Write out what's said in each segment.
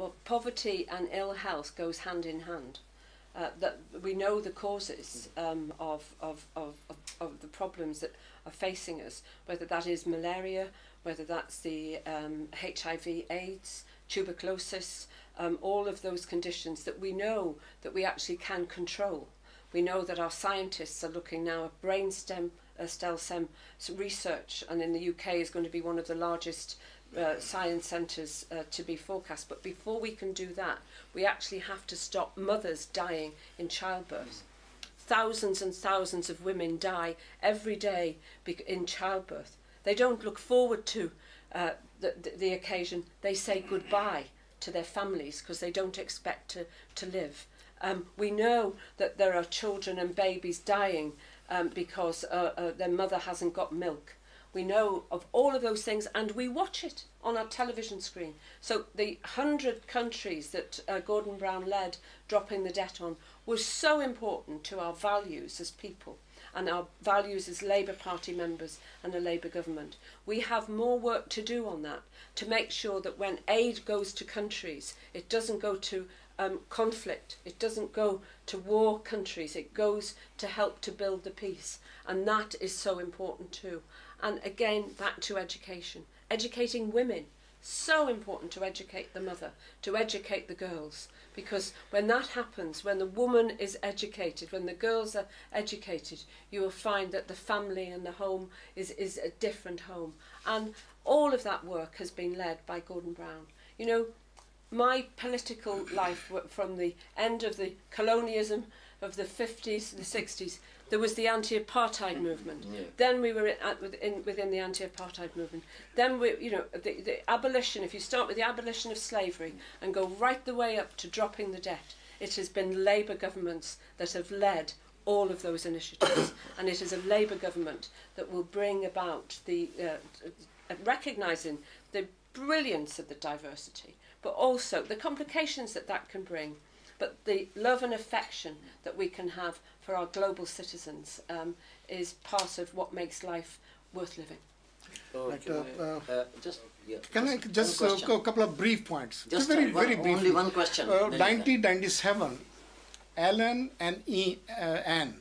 Well, poverty and ill health goes hand in hand. That we know the causes of the problems that are facing us, whether that is malaria, whether that's the HIV/AIDS, tuberculosis, all of those conditions that we know that we actually can control. We know that our scientists are looking now at brain stem research, and in the UK is going to be one of the largest science centres to be forecast. But before we can do that, we actually have to stop mothers dying in childbirth. Thousands and thousands of women die every day in childbirth. They don't look forward to the occasion. They say goodbye to their families because they don't expect to live. We know that there are children and babies dying because their mother hasn't got milk. We know of all of those things, and we watch it on our television screen. So the 100 countries that Gordon Brown led, dropping the debt on, was so important to our values as people and our values as Labour Party members and a Labour government. We have more work to do on that, to make sure that when aid goes to countries, it doesn't go to conflict, it doesn't go to war countries, it goes to help to build the peace. And that is so important too. And again, back to education. Educating women, so important to educate the mother, to educate the girls. Because when that happens, when the woman is educated, when the girls are educated, you will find that the family and the home is a different home. And all of that work has been led by Gordon Brown. You know, my political life from the end of the colonialism of the 50s, the 60s, there was the anti-apartheid movement. Yeah. Then we were within the anti-apartheid movement. Then the abolition. If you start with the abolition of slavery and go right the way up to dropping the debt, it has been Labour governments that have led all of those initiatives, and it is a Labour government that will bring about the recognising the brilliance of the diversity, but also the complications that can bring. But the love and affection that we can have for our global citizens is part of what makes life worth living. Can I just a couple of brief points? Just very briefly. Only one question. 1997, Alan and Anne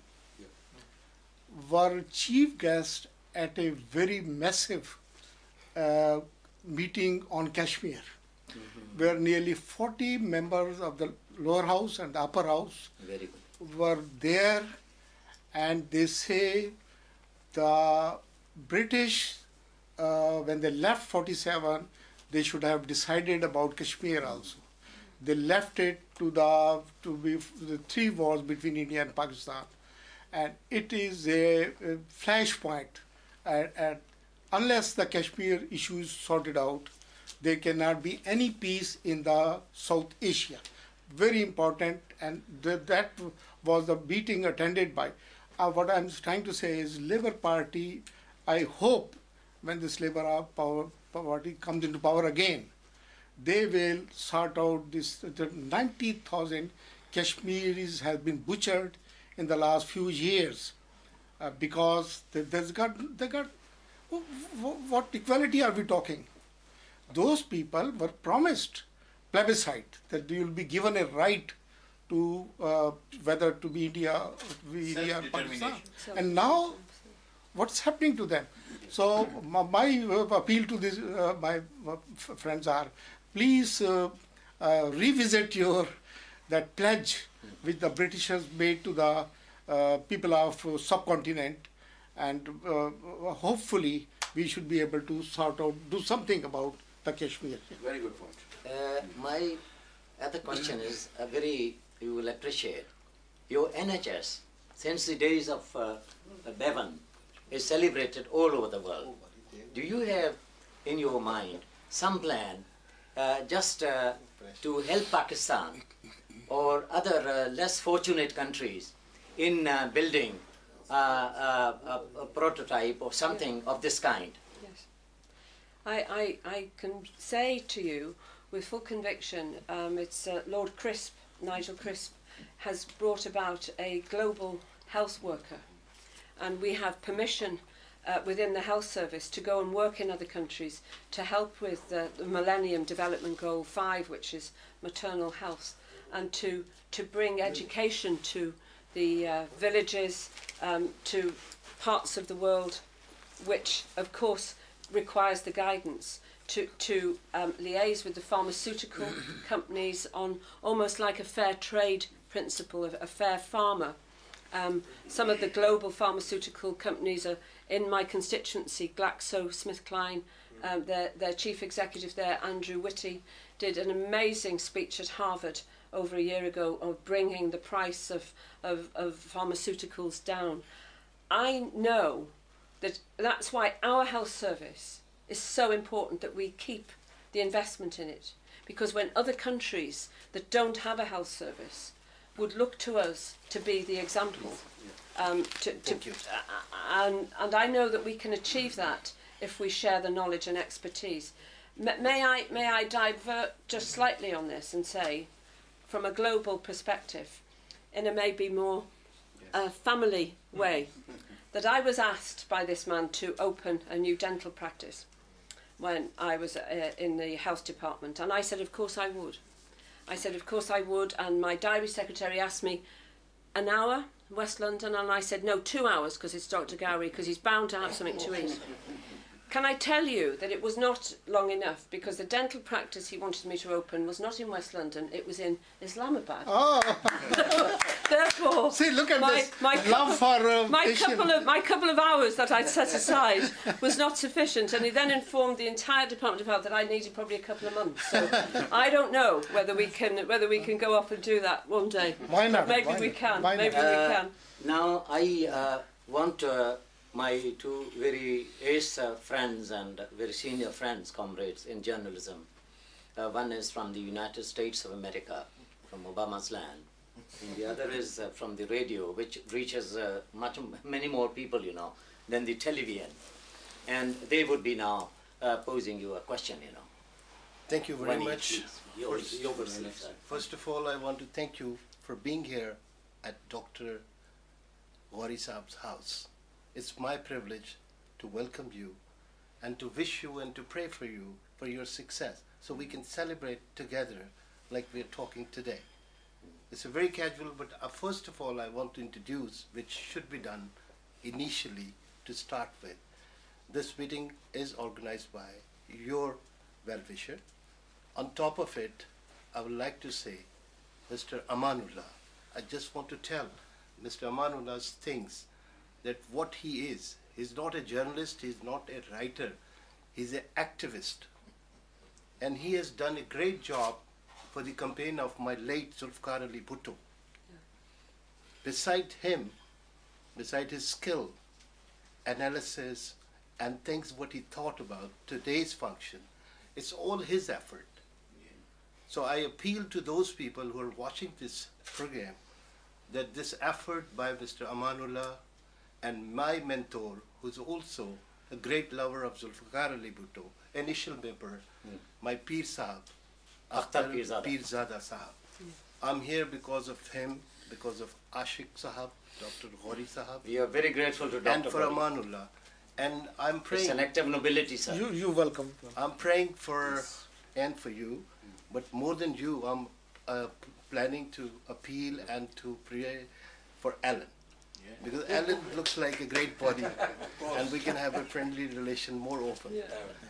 were chief guests at a very massive meeting on Kashmir, where nearly 40 members of the lower house and the upper house were there, and they say the British, when they left 47, they should have decided about Kashmir also. They left it to be the three wars between India and Pakistan, and it is a flashpoint. Unless the Kashmir issue is sorted out, there cannot be any peace in the South Asia. Very important, and that was the meeting attended by. What I'm trying to say is Labour Party, I hope when this Labour Party comes into power again, they will sort out this. The 90,000 Kashmiris have been butchered in the last few years because they got what equality are we talking? Those people were promised plebiscite, that they will be given a right to whether to be India or Pakistan. And now, what's happening to them? So my appeal to this, my friends are, please revisit that pledge which the Britishers made to the people of subcontinent, and hopefully we should be able to do something about the Kashmir. Very good point. My other question is you will appreciate, your NHS, since the days of Bevan, is celebrated all over the world. Do you have in your mind some plan just to help Pakistan or other less fortunate countries in building a prototype or something of this kind? Yes. I can say to you with full conviction, it's Lord Crisp, Nigel Crisp, has brought about a global health worker, and we have permission within the health service to go and work in other countries to help with the Millennium Development Goal 5, which is maternal health, and to bring education to the villages, to parts of the world which of course requires the guidance, to liaise with the pharmaceutical companies on almost like a fair trade principle of a fair farmer. Some of the global pharmaceutical companies are in my constituency. GlaxoSmithKline, their chief executive there, Andrew Whitty, did an amazing speech at Harvard over a year ago of bringing the price of pharmaceuticals down. I know that that's why our health service is so important, that we keep the investment in it, because when other countries that don't have a health service would look to us to be the example, Thank you. and I know that we can achieve that if we share the knowledge and expertise. May I divert just slightly on this and say, from a global perspective, in a maybe more family way, that I was asked by this man to open a new dental practice when I was in the health department, and I said of course I would. I said of course I would, and my diary secretary asked me an hour, West London, and I said no, 2 hours, because it's Dr. Gowrie, because he's bound to have something to eat. Can I tell you that it was not long enough, because the dental practice he wanted me to open was not in West London, it was in Islamabad. Oh. Therefore, See, look at this love for my couple of hours that I'd set aside was not sufficient, and he then informed the entire Department of Health that I needed probably a couple of months. So I don't know whether we can go off and do that one day. Why not? Maybe we can. Maybe we can. Now I want my two very ace friends and very senior friends, comrades in journalism. One is from the United States of America, from Obama's land, and the other is from the radio, which reaches many more people, you know, than the television. And they would be now posing you a question, you know. Thank you very much. First of all, I want to thank you for being here at Dr. Gowrie Saab's house. It's my privilege to welcome you and to wish you and to pray for you for your success, so we can celebrate together like we're talking today. It's a very casual, but first of all I want to introduce, which should be done initially to start with. This meeting is organized by your well-wisher. On top of it, I would like to say, Mr. Amanullah, I just want to tell Mr. Amanullah's things, that what he is, he's not a journalist, he's not a writer, he's an activist. And he has done a great job for the campaign of my late Zulfikar Ali Bhutto. Yeah. Beside him, beside his skill, analysis, and things what he thought about today's function, it's all his effort. Yeah. So I appeal to those people who are watching this program, that this effort by Mr. Amanullah and my mentor, who's also a great lover of Zulfikar Ali Bhutto, initial member, my Peer Sahab, Akhtar Pirzada Sahab. I'm here because of him, because of Ashik Sahab, Dr. Gowrie Sahab. We are very grateful to Dr. And for Amanullah. And I'm praying. It's an act of nobility, sir. You welcome. I'm praying for and for you, but more than you, I'm planning to appeal and to pray for Ellen. Yeah. Because Ellen looks like a great body, and we can have a friendly relation more often. Yeah.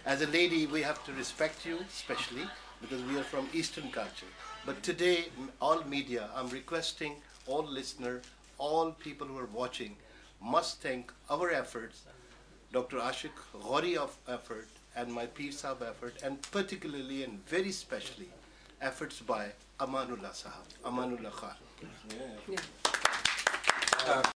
As a lady, we have to respect you, especially because we are from Eastern culture. But today, all media, I'm requesting all listeners, all people who are watching, must thank our efforts, Dr. Ashik Gowrie of effort, and my Peer Sahab effort, and particularly and very specially, efforts by Amanullah Sahab, Amanullah Khan. Yeah.